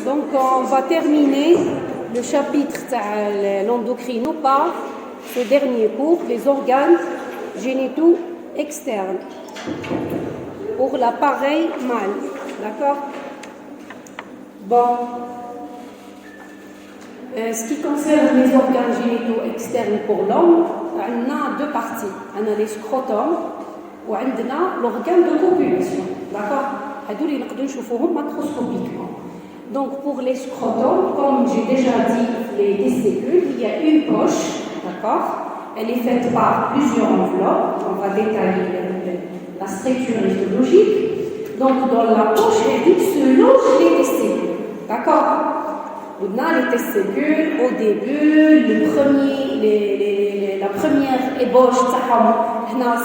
Donc on va terminer le chapitre de l'endocrino par ce dernier cours, les organes génitaux externes pour l'appareil mâle. D'accord? Bon. Ce qui concerne les organes génitaux externes pour l'homme, on a deux parties. On a les scrotums ou on a l'organe de copulation. D'accord? هذول اللي نقدروا نشوفوهم macroscopiquement. Donc pour les scrotums, comme j'ai déjà dit, les testicules, il y a une poche, d'accord? Elle est faite par plusieurs enveloppes. On va détailler la structure histologique. Donc dans la poche, il se logent les testicules, d'accord? On a les testicules au début, la première ébauche,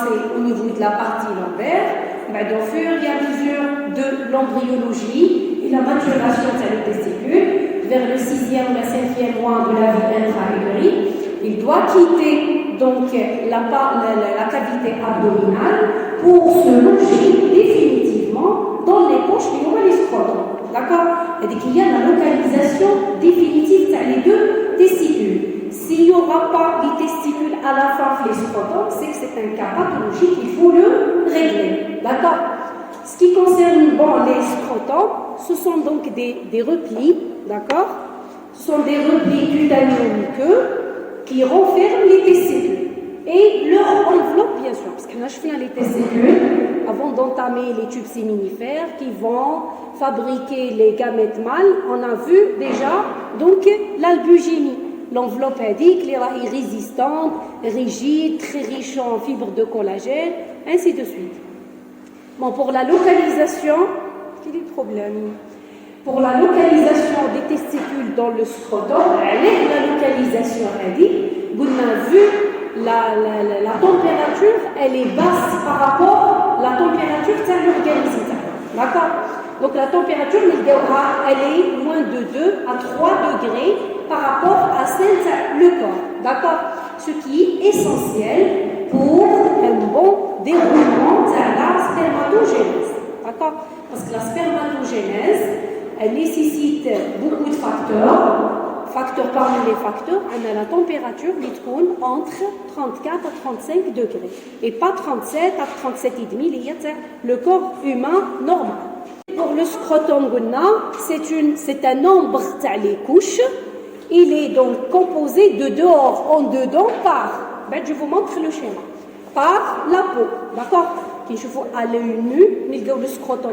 c'est au niveau de la partie lombaire. Au fur et à mesure de l'embryologie et la maturation des testicules, vers le 6e ou la 5e mois de la vie intra-utérine, il doit quitter donc la cavité abdominale pour se loger définitivement dans les poches qui ont les scrotums. D'accord? C'est-à-dire qu'il y a la localisation définitive des deux testicules. S'il n'y aura pas les testicules à la fin les scrotums, c'est que c'est un cas pathologique, il faut le régler. D'accord? Ce qui concerne les scrotums, ce sont donc des replis, d'accord? Ce sont des replis cutanéo-muqueux qui renferment les testicules. Et leur enveloppe, bien sûr, parce qu'on a fait les testicules avant d'entamer les tubes séminifères qui vont fabriquer les gamètes mâles. On a vu déjà donc l'albugénie. L'enveloppe indique les est résistante, rigide, très riche en fibres de collagène, ainsi de suite. Bon, pour la localisation, quel est le problème? Pour la localisation des testicules dans le scrotum, la localisation indique, vous avez vu la température, elle est basse par rapport à la température de l'organisme. D'accord? Donc la température, elle est moins de 2 à 3 degrés par rapport à celle du corps. D'accord? Ce qui est essentiel pour un bon déroulement de la spermatogénèse. D'accord? Parce que la spermatogénèse, elle nécessite beaucoup de facteurs. Facteurs parmi les facteurs, on a la température qui tourne entre 34 à 35 degrés. Et pas 37 à 37,5, le corps humain normal. Pour le scrotum, c'est un nombre de couches. Il est donc composé de dehors en dedans par, je vous montre le schéma, par la peau. D'accord? Je vous à l'œil nu, le scrotum,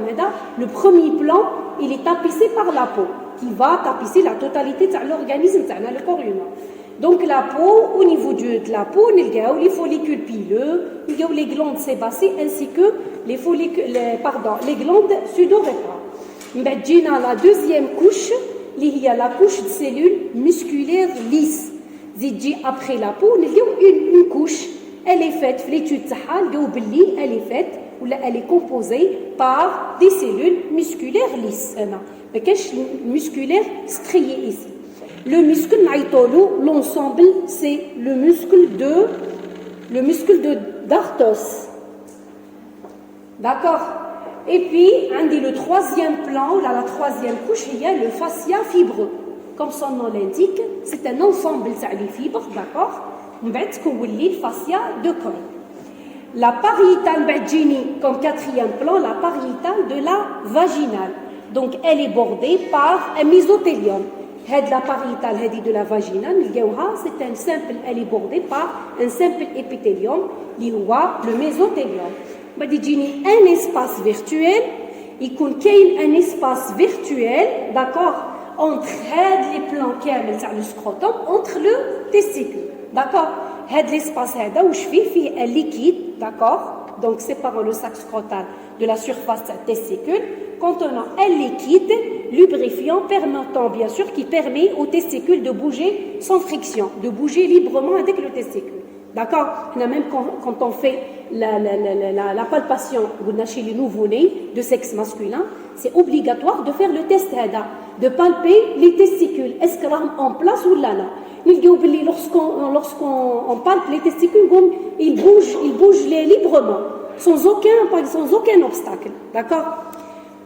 le premier plan, il est tapissé par la peau, qui va tapisser la totalité de l'organisme, le corps humain. Donc la peau, au niveau de la peau, il y a les follicules pileux, il y a les glandes sébacées ainsi que les glandes pseudorétrales. Maintenant, la deuxième couche, il y a la couche de cellules musculaires lisses. Après la peau, il y a une couche. Elle est faite, l'étude elle est faite, ou elle est composée par des cellules musculaires lisses. Mais qu'est-ce musculaire strié ici? Le muscle l'ensemble, c'est le muscle d'Arthos. D'accord? Et puis, on dit le troisième plan, la troisième couche, il y a le fascia fibreux. Comme son nom l'indique, c'est un ensemble de fibres, d'accord? On va être le fascia de col. La pariétale, comme quatrième plan, la pariétale de la vaginale. Donc, elle est bordée par un mésothélium. La pariétale de la vaginale, c'est un simple, elle est bordée par un simple épithélium, le mésothélium. Un espace virtuel, il y a un espace virtuel, d'accord, entre les plans le scrotum, entre le testicule, d'accord. L'espace où je fais un liquide, d'accord, donc séparant le sac scrotal de la surface testicule, contenant un liquide lubrifiant permettant, bien sûr, qui permet au testicule de bouger sans friction, de bouger librement avec le testicule. D'accord? Même quand on fait la palpation chez les nouveau-nés de sexe masculin, c'est obligatoire de faire le test de palper les testicules. Est-ce qu'elles sont en place ou là? Lorsqu'on palpe les testicules, ils bougent librement, sans aucun obstacle. D'accord?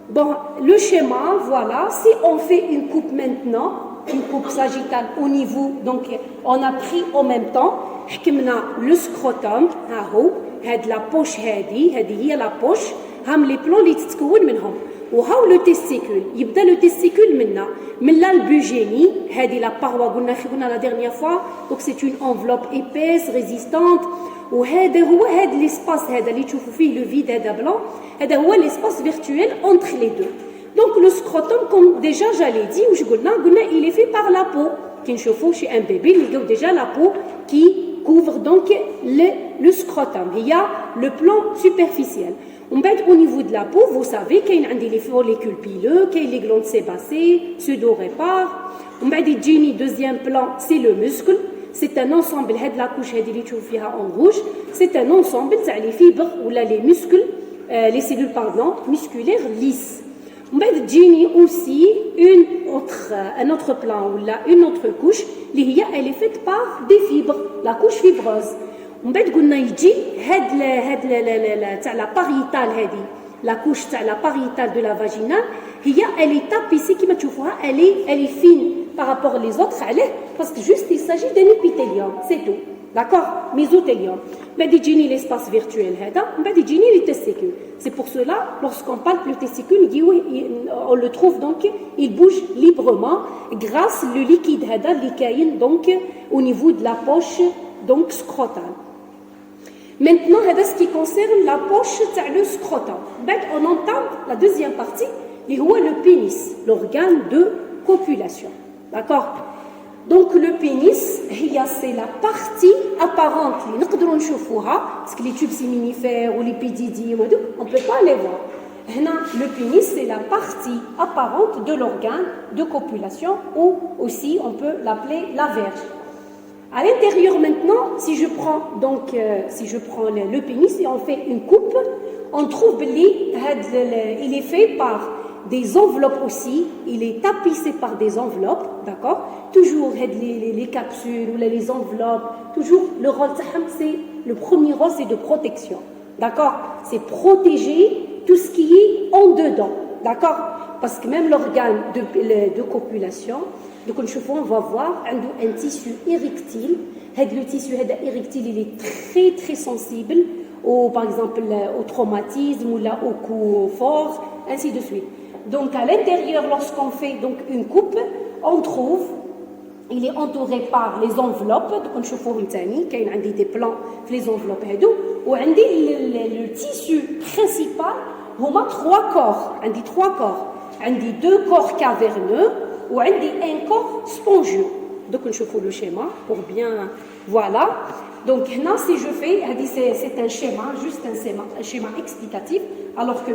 Bon, le schéma, voilà, si on fait une coupe maintenant, une coupe sagittale au niveau, donc on a pris en même temps, حكمنا le scrotum, ها هو, هاد la poche هذه هي la poche, هم les plans اللي تتكون منهم. وهاو لو تيستيكول يبدا لو تيستيكول من لا البوجيني هذه لا باروا قلنا لا ديرنيير فوا دونك سي اون انفلوب ايبيس ريزيستانت وهذا هو هذا ليسباس هذا اللي تشوفوا فيه لو فيد هذا بلون هذا هو ليسباس فيرتويل اونتر لي دو دونك لو سكروتوم كوم ديجا جالي دي واش قلنا il est fait par la peau كي نشوفوا شي ان بيبي نلقاو ديجا لا بو كي couvre donc le scrotum هي le plan superficiel. Au niveau de la peau, vous savez qu'il y a les follicules pileux, qu'il y a les glandes sébacées, pseudo-répares. Deuxième plan, c'est le muscle. C'est un ensemble, la couche en rouge, c'est un ensemble, les fibres ou les muscles, les cellules musculaires lisses. Aussi un autre plan ou une autre couche, elle est faite par des fibres, la couche fibreuse. ومن بعد قلنا يجي هاد تاع لا باريتال هذه لا كوش تاع لا باريتال دو لا فاجينال هي الي تابيسي كيما تشوفوها الي فين بارابور لي زوتر عليه باسكو جوست il s'agit d'un épithélium c'est tout d'accord mésothélium بعد يجيني l'espace virtuel هذا من بعد يجيني les testicules c'est pour cela lorsqu'on parle le testicule on le trouve donc il bouge librement grâce le liquide هذا اللي كاين donc au niveau de la poche donc scrotale. Maintenant, c'est ce qui concerne la poche de le scrotum. On entend la deuxième partie, qui est le pénis, l'organe de copulation. D'accord? Donc le pénis, c'est la partie apparente. Parce que les tubes séminifères ou les pédidies, on ne peut pas les voir. Le pénis, c'est la partie apparente de l'organe de copulation ou aussi on peut l'appeler la verge. À l'intérieur maintenant, si je prends le pénis et on fait une coupe, on trouve il est fait par des enveloppes aussi, il est tapissé par des enveloppes, d'accord? Toujours les capsules ou les enveloppes, toujours le rôle c'est le premier rôle c'est de protection, d'accord? C'est protéger tout ce qui est en dedans, d'accord? Parce que même l'organe de copulation, donc on va voir un tissu érectile. Le tissu érectile il est très très sensible par exemple au traumatisme ou au coup fort, ainsi de suite. Donc à l'intérieur, lorsqu'on fait donc une coupe, on trouve il est entouré par les enveloppes. Donc on chauffe il y a des plans les enveloppes ou le tissu principal هما trois corps. Deux corps caverneux ou un corps spongieux. Donc on chauffe le schéma pour bien voilà. Donc là si je fais c'est un schéma, juste un schéma explicatif, alors que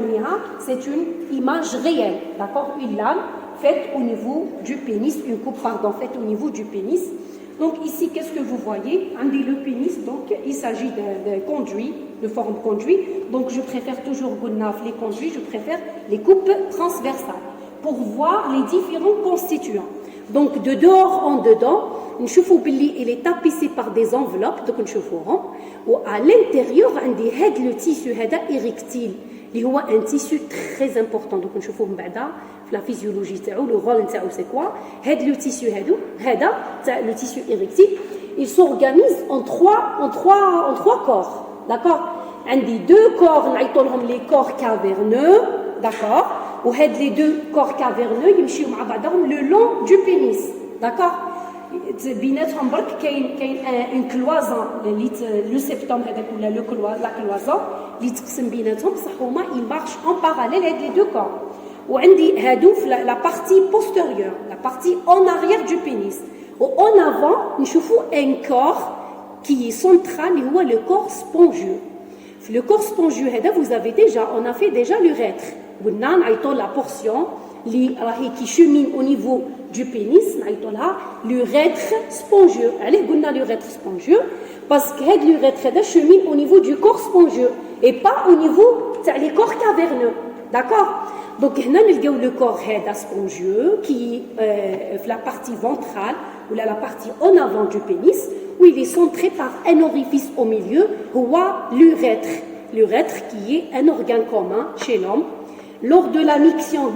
c'est une image réelle, d'accord? Une lame faite au niveau du pénis, une coupe faite au niveau du pénis. Donc ici qu'est-ce que vous voyez? Le pénis, donc il s'agit de conduit, de forme conduit. Donc je préfère toujours les conduits, je préfère les coupes transversales pour voir les différents constituants. Donc de dehors en dedans, il est tapissé par des enveloppes, donc ou à l'intérieur, le tissu érectile, qui est un tissu très important. Donc la physiologie, le rôle c'est quoi? Le tissu le tissu érectile, il s'organise en trois corps, d'accord? Deux corps, les corps caverneux, d'accord? Ou les deux corps caverneux le long du pénis, d'accord? بيناتهم برك كاين une cloison le septum هذاك ولا la cloison اللي تقسم بيناتهم بصح هما ils marchent en parallèle هاد les deux corps وعندي هادو في la partie postérieure, la partie en arrière du pénis. En avant نشوفوا un corps qui est central اللي هو le corps spongieux. Le corps spongieux هذا on a fait déjà l'urètre. قلنا نعيطوا la portion qui chemine au niveau du pénis, l'urètre spongieux. Allez, قلنا l'urètre spongieux parce que l'urètre chemine au niveau du corps spongieux et pas au niveau des corps caverneux, d'accord? Donc هنا نلقاو le corps spongieux qui la partie ventrale ou la partie en avant du pénis où il est centré par un orifice au milieu, l'urètre qui est un organe commun chez l'homme. lors de la miction,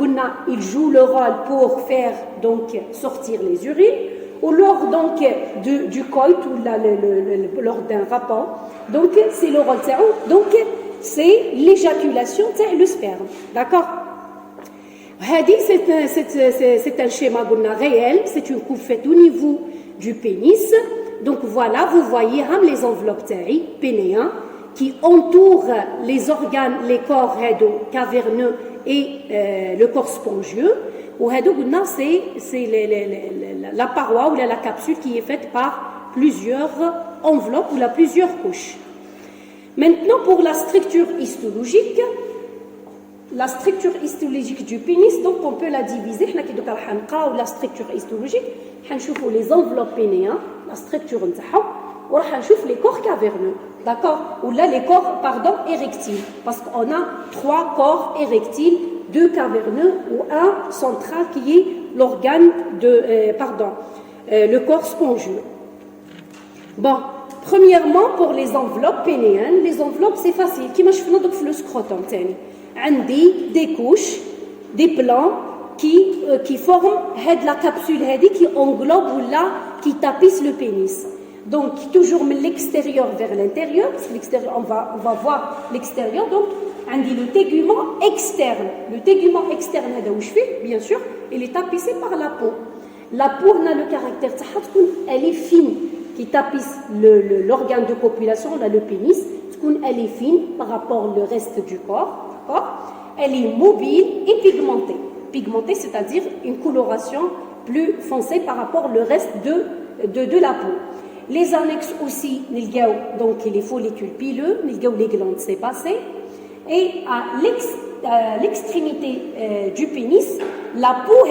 il joue le rôle pour faire donc sortir les urines, ou lors donc du coït ou lors d'un rapport. Donc c'est le rôle تاعو. Donc c'est l'éjaculation تاع le sperme. D'accord? C'est un schéma réel, c'est une coupe faite au niveau du pénis. Donc voilà, vous voyez les enveloppes pénéens qui entourent les organes, les corps caverneux et le corps spongieux. C'est la paroi ou la capsule qui est faite par plusieurs enveloppes ou plusieurs couches. Maintenant, pour la structure histologique du pénis, donc on peut la diviser. La structure histologique, on les enveloppes pénéens, la structure on les corps caverneux, d'accord, ou là les corps, érectiles, parce qu'on a 3 corps érectiles, 2 caverneux ou un central qui est l'organe le corps spongieux. Bon, premièrement, pour les enveloppes pénéennes, les enveloppes c'est facile, qui marche dans le scrotum, des couches, des plans qui forment la capsule qui englobe ou là qui tapisse le pénis. Donc toujours de l'extérieur vers l'intérieur, parce que l'extérieur, on va voir l'extérieur. Donc on dit le tégument externe. Le tégument externe, bien sûr, il est tapissé par la peau. La peau a le caractère, elle est fine, qui tapisse l'organe de copulation, le pénis. Elle est fine par rapport au reste du corps. Elle est mobile et pigmentée. Pigmentée, c'est-à-dire une coloration plus foncée par rapport au reste de la peau. Les annexes aussi, donc les follicules pileux, les glandes sébacées. Et à l'extrémité du pénis, la peau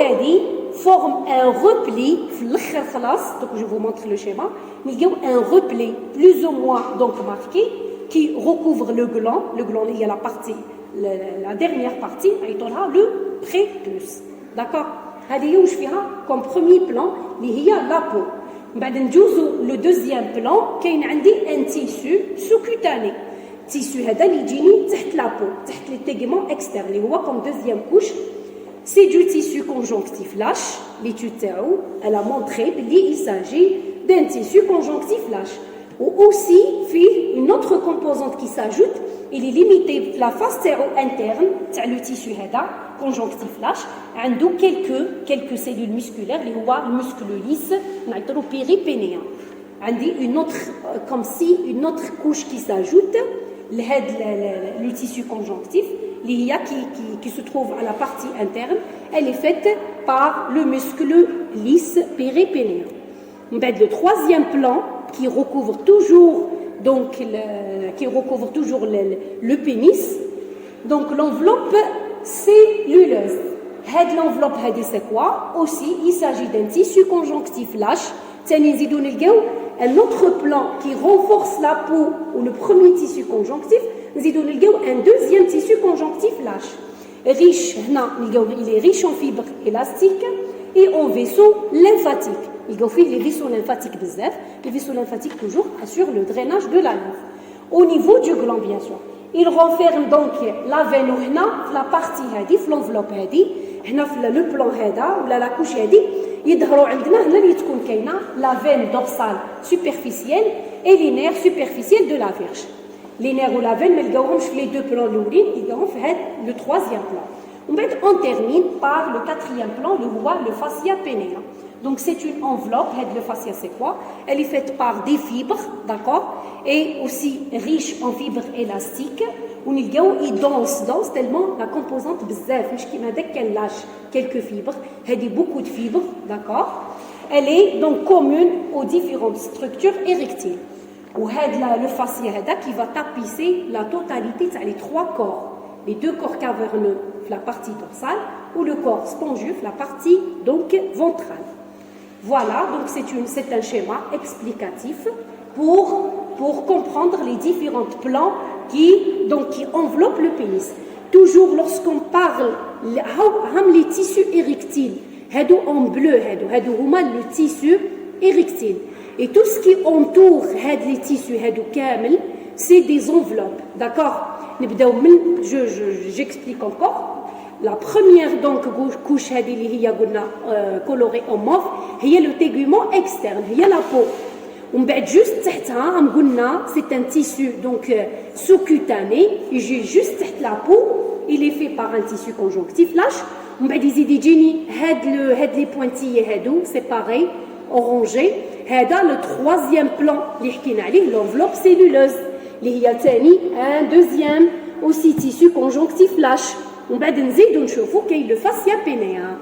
forme un repli, donc je vous montre le schéma, un repli plus ou moins donc marqué qui recouvre le gland. Le gland, il y a la dernière partie, le prépuce. D'accord? Comme premier plan, il y a la peau. Le deuxième plan, il y a un tissu sous-cutané. Le tissu est sous la peau, sous les tegments externes. Comme deuxième couche, c'est du tissu conjonctif lâche. L'étude elle a montré qu'il s'agit d'un tissu conjonctif lâche. Ou aussi, une autre composante qui s'ajoute, il est limité la face interne, le tissu conjonctif lâche, a quelques cellules musculaires, le muscle lisse, le péripénéen. Une autre, comme si une autre couche qui s'ajoute, le tissu conjonctif, qui se trouve à la partie interne, elle est faite par le muscle lisse péripénéen. Le troisième plan, qui recouvre toujours le pénis. Donc l'enveloppe celluleuse. L'enveloppe c'est quoi? Aussi, il s'agit d'un tissu conjonctif lâche. Un autre plan qui renforce la peau ou le premier tissu conjonctif, un deuxième tissu conjonctif lâche. Riche, il est riche en fibres élastiques et en vaisseaux lymphatiques. Il y a les vaisseaux lymphatiques les vaisseaux lymphathiques toujours assurent le drainage de la lymphe. Au niveau du gland, bien sûr. Il renferme donc la veine la partie l'enveloppe le plan ou la couche la veine dorsale superficielle et les nerfs superficiels de la verge. Les nerfs ou la veine, mais les deux plans le troisième plan. On termine par le quatrième plan, le fascia pénéen. Donc c'est une enveloppe, le fascia c'est quoi? Elle est faite par des fibres, d'accord? Et aussi riche en fibres élastiques. Il danse tellement la composante bzaf, qu'elle lâche quelques fibres, elle a beaucoup de fibres, d'accord? Elle est donc commune aux différentes structures érectiles. Ou le fascia qui va tapisser la totalité des 3 corps. Les 2 corps caverneux, la partie dorsale, ou le corps spongieux, la partie donc ventrale. Voilà, donc c'est un schéma explicatif pour comprendre les différents plans qui enveloppent le pénis. Toujours lorsqu'on parle les tissus érectiles, en bleu, le tissu érectile. Et tout ce qui entoure les tissus, c'est des enveloppes. D'accord? J'explique encore. La première donc couche اللي هي قلنا colorée en mauve هي le tégument externe, هي la peau. ومن بعد juste تحتها قلنا c'est un tissu donc sous-cutané, يجي juste تحت la peau, il est fait par un tissu conjonctif lâche. ومن بعد يزيد يجيني هاد لي بوينتيي هادو سي باغي اورانجي. هذا لو troisième plan اللي حكينا عليه l'enveloppe celluleuse اللي هي ثاني ان دوزيام اوسي تيسو كونجونكتيف لاش. ومن بعد نزيدو نشوفو كاين لو فاسيا بينيا.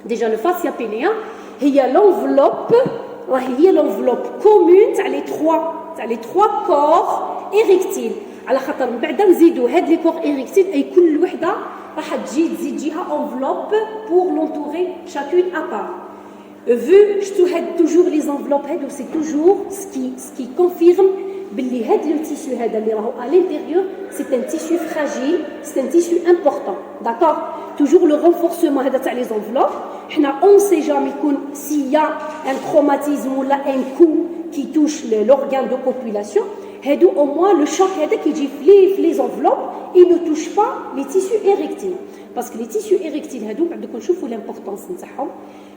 ديجا لو فاسيا بينيا هي l'enveloppe راهي هي l'enveloppe commune تاع لي تخوا كور إيريكتيل. على خاطر من بعد نزيدو هاد لي كور إيريكتيل اي كل وحده راح تزيد جهه enveloppe pour l'entourer chacune à part. Vu toujours les enveloppes هادو c'est toujours ce qui confirme باللي هاد لو تيسو هذا اللي راهو à l'intérieur c'est un tissu fragile, c'est un tissu important. D'accord? Toujours le renforcement هذا تاع les enveloppes. حنا on sait jamais يكون s'il y a un traumatisme ou là un coup qui touche l'organe de copulation. هادو au moins le choc هذا كيجي في les enveloppes, il ne touche pas les tissus érectiles. Parce que les tissus érectiles هادو بعد نشوفوا l'importance نتاعهم.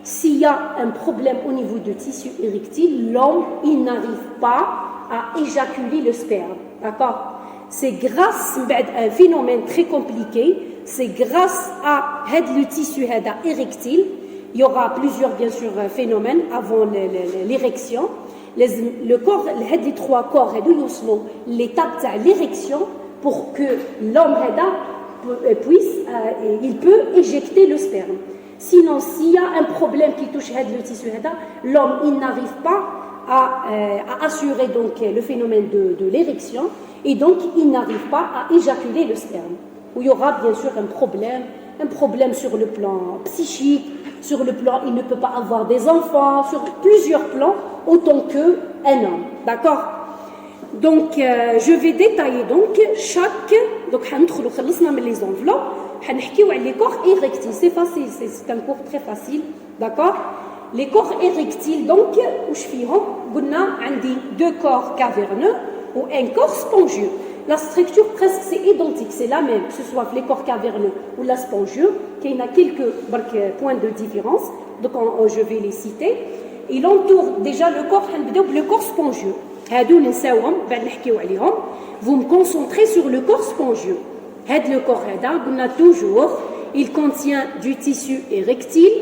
S'il y a un problème au niveau de tissu érectile, l'homme il n'arrive pas à éjaculer le sperme. D'accord? C'est grâce à un phénomène très compliqué, c'est grâce à le tissu érectile. Il y aura plusieurs bien sûr phénomènes avant l'érection. Le corps, les trois corps, l'étape de l'érection pour que l'homme il peut éjecter le sperme. Sinon, s'il y a un problème qui touche le tissu, l'homme il n'arrive pas à assurer donc le phénomène de l'érection et donc il n'arrive pas à éjaculer le sperme. Où il y aura bien sûr un problème sur le plan psychique, sur le plan il ne peut pas avoir des enfants, sur plusieurs plans autant qu'un homme. D'accord? Donc je vais détailler donc chaque donc حندخلوا خلصنا من les enveloppes حنحكيو على les corps érectiles. C'est facile, c'est un cours très facile. D'accord? Les corps érectiles donc واش فيهم قلنا عندي deux corps caverneux ou un corps spongieux. La structure presque c'est identique, c'est la même, que ce soit les corps caverneux ou la spongieux. Il y a quelques points de différence, donc je vais les citer. Il entoure déjà le corps spongieux. Vous me concentrez sur le corps spongieux. Le corps toujours, il contient du tissu érectile.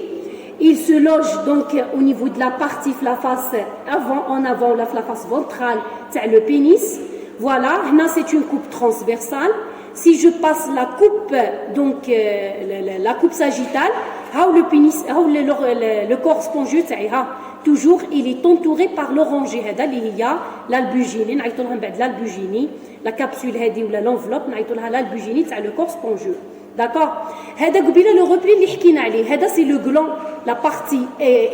Il se loge donc au niveau de la partie, la face avant, la face ventrale, c'est le pénis. Voilà, là c'est une coupe transversale. Si je passe la coupe, donc la coupe sagittale, le pénis, le corps spongieux, toujours il est entouré par l'orangé. Il y a l'albugénie, l'albugénie, la capsule ou l'enveloppe, l'albugénie, c'est le corps spongieux. D'accord? Le repli c'est le gland, la partie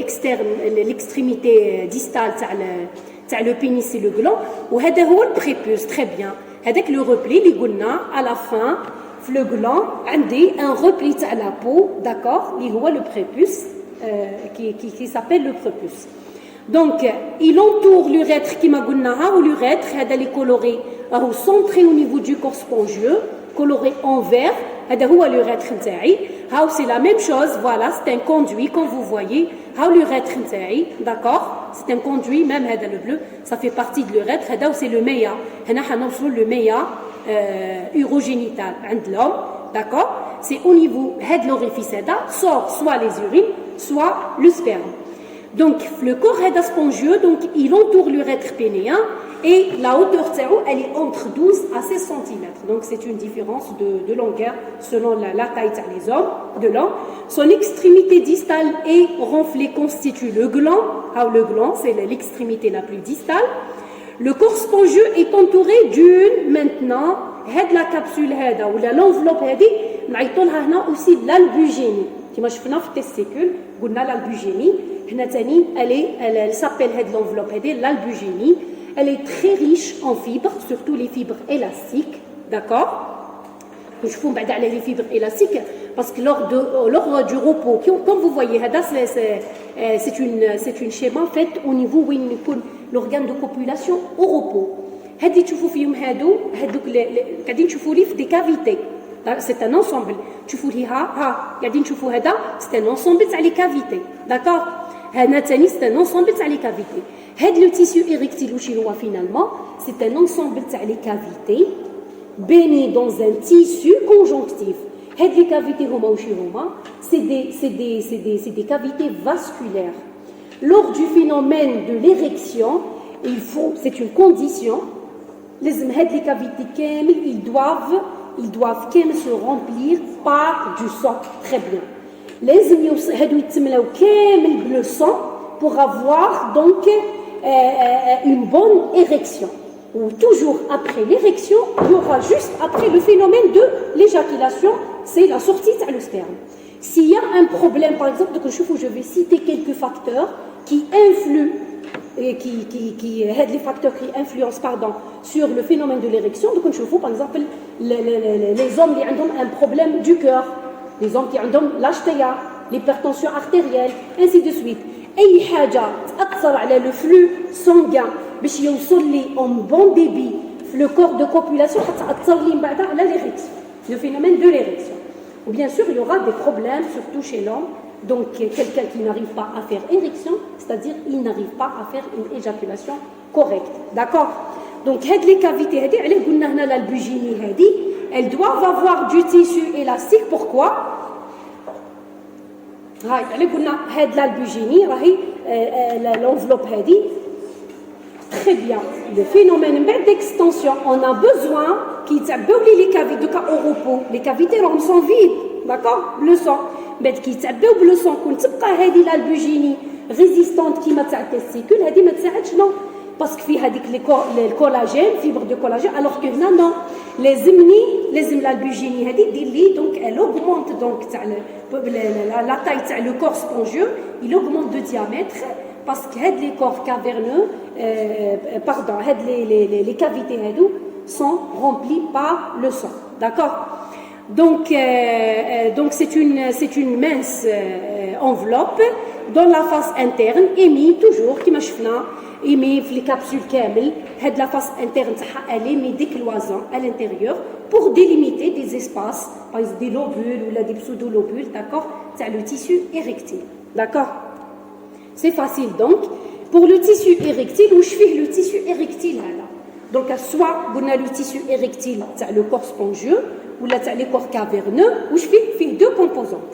externe, l'extrémité distale, le pénis c'est le gland, ou le prépuce, très bien. Le repli, à la fin, le gland, un repli à la peau, d'accord? Le prépuce, qui s'appelle le prépuce. Donc, il entoure l'urètre qui m'a ou l'urètre, il est coloré, centré au niveau du corps spongieux, coloré en vert. L'urètre c'est la même chose, voilà, c'est un conduit, comme vous voyez. L'urètre, d'accord? C'est un conduit, même le bleu, ça fait partie de l'urètre. C'est le méa. Le méa urogénital de l'homme, d'accord? C'est au niveau de l'orifice, sort soit les urines, soit le sperme. Donc, le corps spongieux, donc, il entoure l'urètre pénéen et la hauteur elle est entre 12 à 16 cm. Donc, c'est une différence de longueur selon la taille des hommes, de l'homme. Son extrémité distale est renflée constitue le gland. Le gland, c'est l'extrémité la plus distale. Le corps spongieux est entouré d'une, maintenant, la capsule ou l'enveloppe, on aussi l'albugénie. كما شفنا في التستيكول قلنا l'albugénie. Elle s'appelle l'enveloppe, l'albugénie. Elle est très riche en fibres, surtout les fibres élastiques, d'accord? Je vous parle les fibres élastiques parce que lors du repos, comme vous voyez, c'est une schéma faite au niveau où il y a l'organe de copulation au repos. هذه تشوفوا فيهم هادو قاعدين تشوفوا لي في des cavités. c'est un ensemble. تشوفوا لي ها قاعدين نشوفوا هذا c'est un ensemble تاع les cavités, d'accord. هنا ثاني c'est un ensemble تاع les cavités. هذا le tissu érectile واش هو finalement c'est un ensemble تاع les cavités baigné dans un tissu conjonctif. هاد les cavités هما واش هما c'est des cavités vasculaires. Lors du phénomène de l'érection, c'est une condition, لازم هاد les cavités كامل ils doivent كامل se remplir par du sang. Très bien. لازم هادو يتملاو كامل بلو sang pour avoir donc une bonne érection. Ou toujours après l'érection, il y aura juste après le phénomène de l'éjaculation, c'est la sortie de le sperme. S'il y a un problème, par exemple, je vais citer quelques facteurs qui influent, les facteurs qui influencent sur le phénomène de l'érection. Donc, par exemple, les hommes qui ont un problème du cœur, les hommes qui ont l'HTA, l'hypertension artérielle, ainsi de suite. أي حاجة تأثر على le flux sanguin باش يوصل لي en bon débit le corps de copulation حتأثر لي من بعد على l'érection, le phénomène de l'érection. Ou bien sûr, il y aura des problèmes, surtout chez l'homme. Donc, quelqu'un qui n'arrive pas à faire érection, c'est-à-dire il n'arrive pas à faire une éjaculation correcte. D'accord. Donc, les cavités, l'albuginie, elles doivent avoir du tissu élastique. Pourquoi? L'albuginie, l'enveloppe, très bien. Le phénomène d'extension, on a besoin qu'ils t'abbouent les cavités au repos. Les cavités sont vides, d'accord? Le sang. Mais qu'ils t'abbouent le sang, qu'on tibqa هذه l'albuginie résistante qui m'a تاع testicule, هذه ما تساعدش non. Parce que في هذيك le collagène, fibre de collagène, alors que non. لازم l'albuginie هذه دير لي donc elle augmente donc la taille تاع le corps spongieux, il augmente de diamètre. Parce que les corps caverneux, les cavités sont remplies par le sang. D'accord. Donc c'est une mince enveloppe dans la face interne émise toujours qui m'a émise les capsules كامل. La face interne elle émet des cloisons à l'intérieur pour délimiter des espaces, par exemple des lobules ou des pseudo-lobules, d'accord, c'est le tissu érectile. D'accord. C'est facile donc. Pour le tissu érectile, où je fais le tissu érectile là. Donc soit on a le tissu érectile, le corps spongieux, ou le corps caverneux, où je fais deux composantes.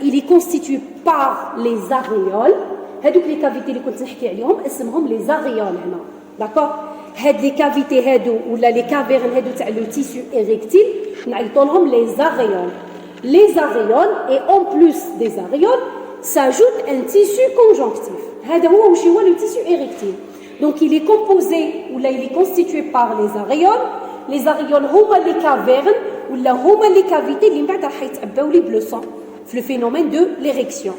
Il est constitué par les aréoles. Les cavités اللي كنت نحكي عليهم اسمهم les aréoles هنا. D'accord. Les cavités ou les cavernes تاع le tissu érectile, نعيطوا لهم les aréoles. Les aréoles et en plus des aréoles s'ajoute un tissu conjonctif. هذا هو le tissu érectile. Donc il est composé ou là il est constitué par les aréoles. Les aréoles هما les cavernes ou là هما les cavités اللي من بعد راح يتعباو لي بلو sang في le phénomène de l'érection.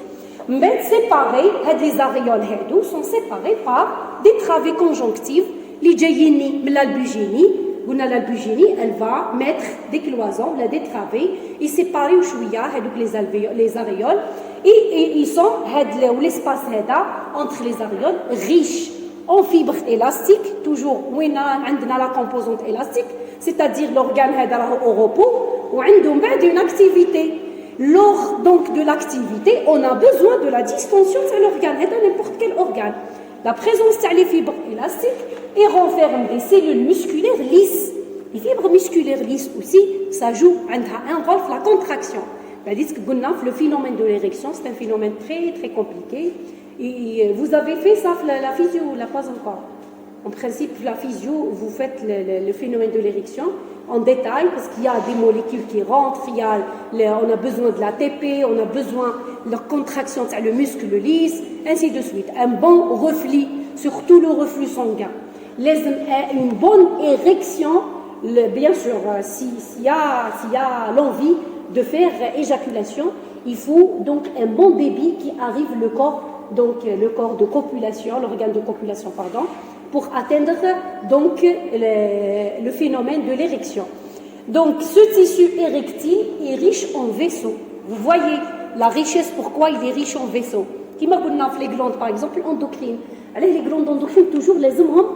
Mais séparés, les aréoles sont séparées par des travées conjonctives. Les جايين من l'albuginie, l'albuginie, elle va mettre des cloisons, des travées, et séparer les aréoles. Et ils sont, l'espace entre les aréoles, riche en fibres élastiques, toujours, où on a la composante élastique, c'est-à-dire l'organe au repos, ou on a une activité. Lors donc de l'activité, on a besoin de la distension de l'organe, et de n'importe quel organe. La présence des fibres élastiques et renferme des cellules musculaires lisses. Les fibres musculaires lisses aussi, ça joue un rôle dans la contraction. Le phénomène de l'érection, c'est un phénomène très très compliqué. Et vous avez fait ça, la physio, ou pas encore? En principe, la physio, vous faites le phénomène de l'érection en détail parce qu'il y a des molécules qui rentrent, on a besoin de l'ATP, on a besoin de la contraction le muscle lisse, ainsi de suite. Un bon reflux, surtout le reflux sanguin. Une bonne érection, bien sûr, s'il y a l'envie de faire éjaculation, il faut donc un bon débit qui arrive le corps de copulation, l'organe de copulation, pardon, pour atteindre donc le phénomène de l'érection. Donc ce tissu érectile est riche en vaisseaux. Vous voyez la richesse, pourquoi il est riche en vaisseaux. Les glandes par exemple endocrines. Les glandes endocrines toujours les hommes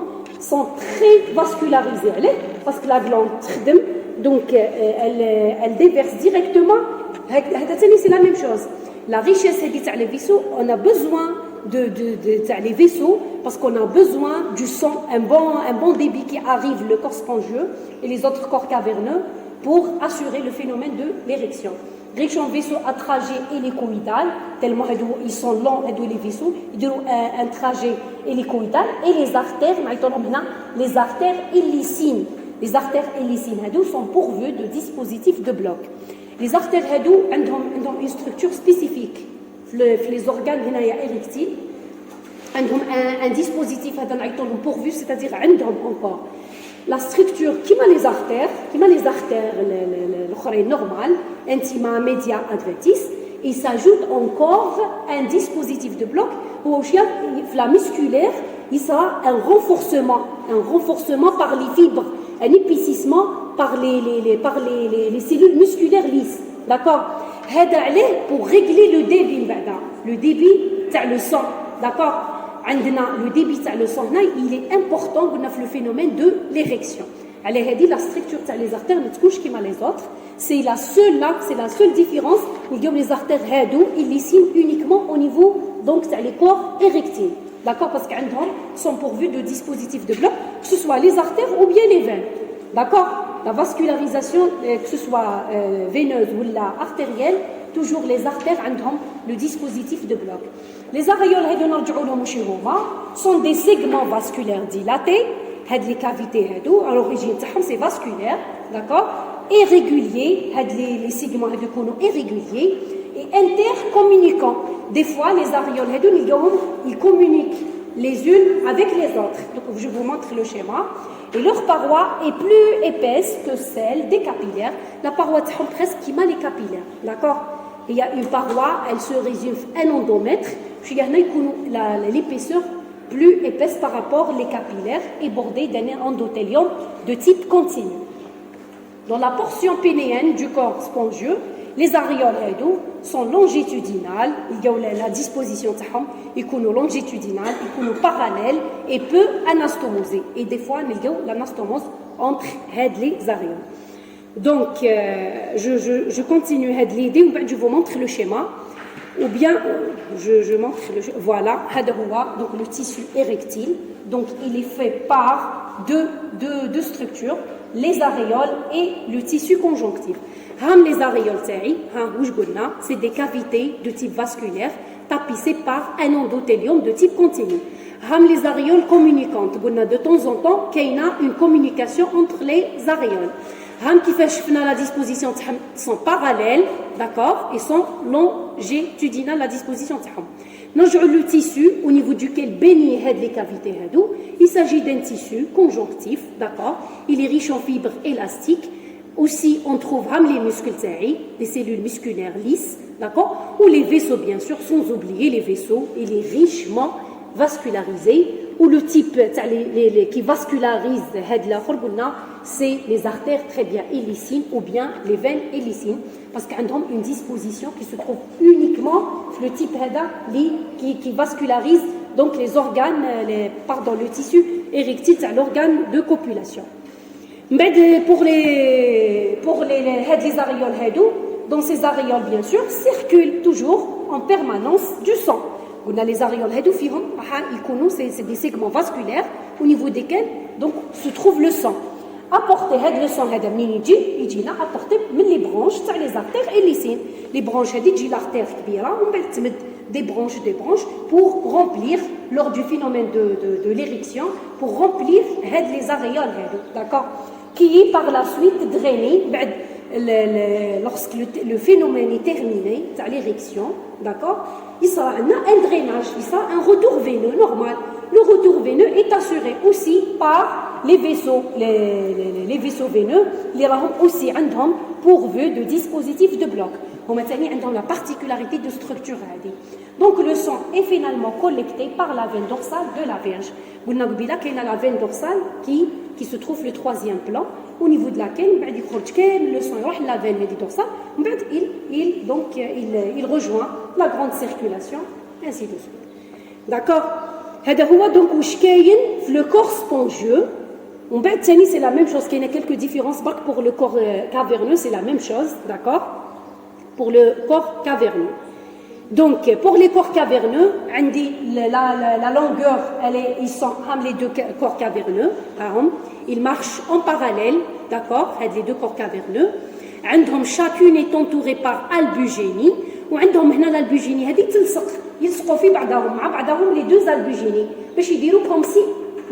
sont très vascularisées parce que la glande donc elle déverse directement. C'est la même chose. La richesse des vaisseaux, on a besoin les vaisseaux parce qu'on a besoin du sang, un bon débit qui arrive le corps spongieux et les autres corps caverneux pour assurer le phénomène de l'érection. L'érection vaisseau à trajet hélicoïdal, tellement ils sont longs les vaisseaux, ils ont un trajet hélicoïdal et les artères hélicines. Les artères hélicines sont pourvues de dispositifs de bloc. Les artères ont une structure spécifique. Les organes érectiles ont un dispositif pourvu, c'est-à-dire encore la structure qui m'a les artères normales, intima, média, adventice. Il s'ajoute encore un dispositif de bloc où la musculaire, il sera un renforcement par les fibres, un épaississement par les cellules musculaires lisses. D'accord? Pour régler le débit le sang. D'accord? Le débit le sang, il est important pour le phénomène de l'érection. La structure des artères ne touche pas les autres. C'est la seule différence. Les artères ils signent uniquement au niveau donc les corps érectiles. D'accord? Parce qu'ils sont pourvus de dispositifs de bloc, que ce soit les artères ou bien les veines. D'accord? La vascularisation, que ce soit veineuse ou artérielle, toujours les artères ont le dispositif de bloc. Les aréoles sont des segments vasculaires dilatés. Les cavités à l'origine c'est vasculaire, d'accord, et réguliers. Les segments irréguliers et intercommunicants. Des fois les aréoles ils communiquent les unes avec les autres. Donc je vous montre le schéma. Et leur paroi est plus épaisse que celle des capillaires. La paroi est presque qui m'a les capillaires, d'accord. Il y a une paroi, elle se résume un endomètre. Puis il y en a l'épaisseur plus épaisse par rapport aux capillaires et bordée d'un endothélium de type continu. Dans la portion pénéenne du corps spongieux, les aréoles sont longitudinales, il y a la disposition ils sont longitudinales, ils sont parallèles et peu anastomosées. Et des fois, il y a l'anastomose entre les aréoles. Donc, je continue l'idée, ou bien je vous montre le schéma, ou bien je montre le schéma. Voilà, donc le tissu érectile, donc il est fait par deux structures, les aréoles et le tissu conjonctif. Les aréoles, c'est des cavités de type vasculaire tapissées par un endothélium de type continu. Les aréoles communicantes, de temps en temps, il y a une communication entre les aréoles. La disposition sont parallèles, d'accord, et sont longitudinales la disposition. Le tissu au niveau duquel baignent les cavités, il s'agit d'un tissu conjonctif, d'accord, il est riche en fibres élastiques. Aussi, on trouve les muscles, les cellules musculaires lisses, d'accord, ou les vaisseaux, bien sûr, sans oublier les vaisseaux, il est richement vascularisé, ou le type qui vascularise, c'est les artères très bien hélicines ou bien les veines hélicines, parce qu'ils ont une disposition qui se trouve uniquement le type qui vascularise donc les organes, le tissu érectile, c'est l'organe de copulation. Mais pour les aréoles, dans ces aréoles, bien sûr, circule toujours en permanence du sang. On a les aréoles, c'est des segments vasculaires au niveau desquels donc, se trouve le sang. Apporter le sang, il apporté les branches, les artères hélicines. Les branches, l'artère on met des branches pour remplir, lors du phénomène de l'érection, pour remplir les aréoles, d'accord, qui est par la suite drainé lorsque le phénomène est terminé, l'érection, d'accord, il sera un drainage, il sera un retour veineux normal. Le retour veineux est assuré aussi par les vaisseaux, les vaisseaux veineux, les sont aussi pourvus de dispositifs de bloc. Ils ont la particularité de structure. Donc le sang est finalement collecté par la veine dorsale de la Vierge. Vous avez la veine dorsale qui se trouve le troisième plan, au niveau de laquelle le sang la veine dorsale, il rejoint la grande circulation, ainsi de suite. D'accord. Donc le corps spongieux, On va tenir, c'est la même chose, qu'il y a quelques différences. Pour le corps caverneux, c'est la même chose, d'accord? Pour le corps caverneux. Donc, pour les corps caverneux, la longueur, ils sont les deux corps caverneux, ils marchent en parallèle, d'accord? Les deux corps caverneux. Chacune est entourée par albugénie. وعندهم هنا l'albugénie هذه تلصق يلصقوا في بعضهم مع بعضهم les deux albugénies باش يديروا comme si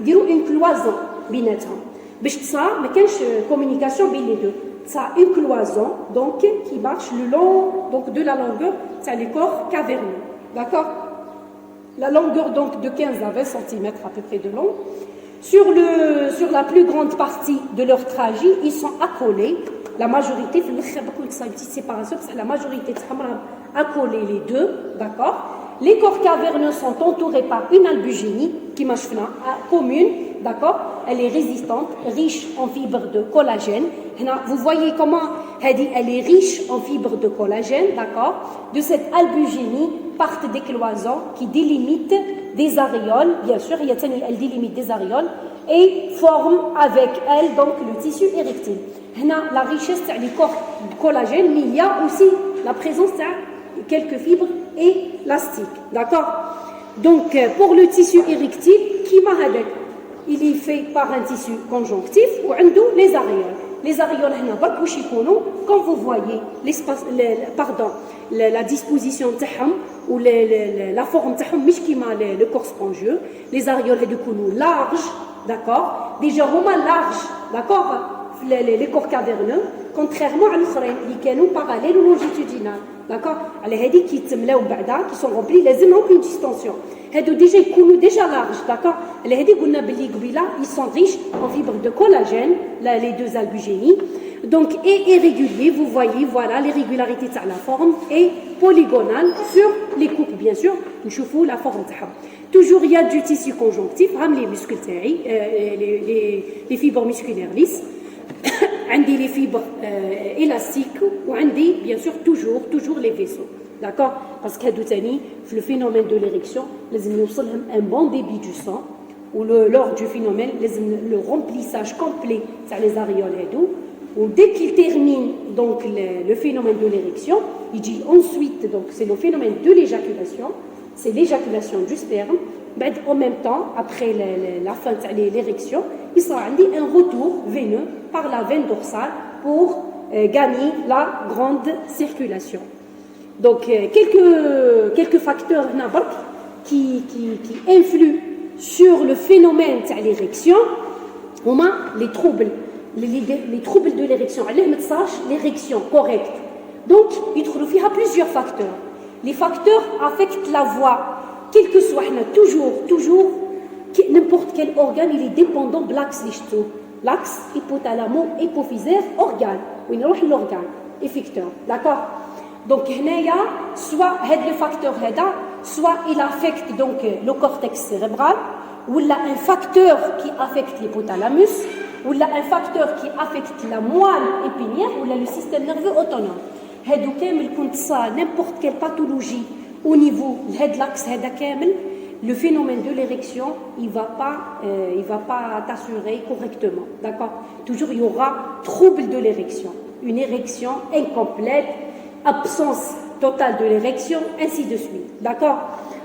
يديروا une cloison بيناتهم باش تصا ما كانش communication بين les deux ça une cloison donc qui marche le long donc de la longueur c'est les corps caverneux d'accord la longueur donc de 15 à 20 cm à peu près de long sur la plus grande partie de leur trajet ils sont accolés la majorité c'est une petite séparation parce que la majorité accolés les deux d'accord les corps caverneux sont entourés par une albugénie qui marche commune d'accord elle est résistante riche en fibres de collagène vous voyez comment elle est riche en fibres de collagène d'accord de cette albugénie partent des cloisons qui délimitent des aréoles bien sûr elle délimite des aréoles et forme avec elle donc le tissu érectile la richesse des corps de collagène mais il y a aussi la présence de quelques fibres élastiques d'accord donc pour le tissu érectile il est fait par un tissu conjonctif ou les aréoles quand vous voyez la disposition ou la forme le corps spongieux les aréoles sont larges d'accord déjà vraiment larges d'accord les corps caverneux contrairement à l'autre qui sont parallèles ou longitudinales d'accord qui sont remplis les ont une distension déjà larges d'accord ils sont riches en fibres de collagène les deux albugénies donc et irréguliers vous voyez voilà l'irrégularité de la forme et polygonale sur les coupes bien sûr nous la forme toujours il y a du tissu conjonctif les muscles les fibres musculaires lisses عندي les fibres élastiques ou عندي bien sûr toujours les vaisseaux d'accord parce que le phénomène de l'érection لازم يوصلهم un bon débit du sang ou lors du phénomène le remplissage complet les aréoles ou dès qu'il termine donc le phénomène de l'érection il dit ensuite donc c'est le phénomène de l'éjaculation c'est l'éjaculation du sperme en même temps après la fin de l'érection il sera un retour veineux par la veine dorsale pour gagner la grande circulation donc quelques facteurs qui influent sur le phénomène de l'érection les troubles de l'érection l'érection correcte donc il y a plusieurs facteurs les facteurs affectent la voix quel que soit toujours n'importe quel organe il est dépendant de l'axe hypothalamo-hypophysaire organe où il y l'organe effecteur d'accord donc soit le facteur soit il affecte donc le cortex cérébral ou là un facteur qui affecte l'hypothalamus ou là un facteur qui affecte la moelle épinière ou là le système nerveux autonome n'importe quelle pathologie au niveau de l'axe le phénomène de l'érection il va pas t'assurer correctement d'accord toujours il y aura trouble de l'érection une érection incomplète absence totale de l'érection ainsi de suite d'accord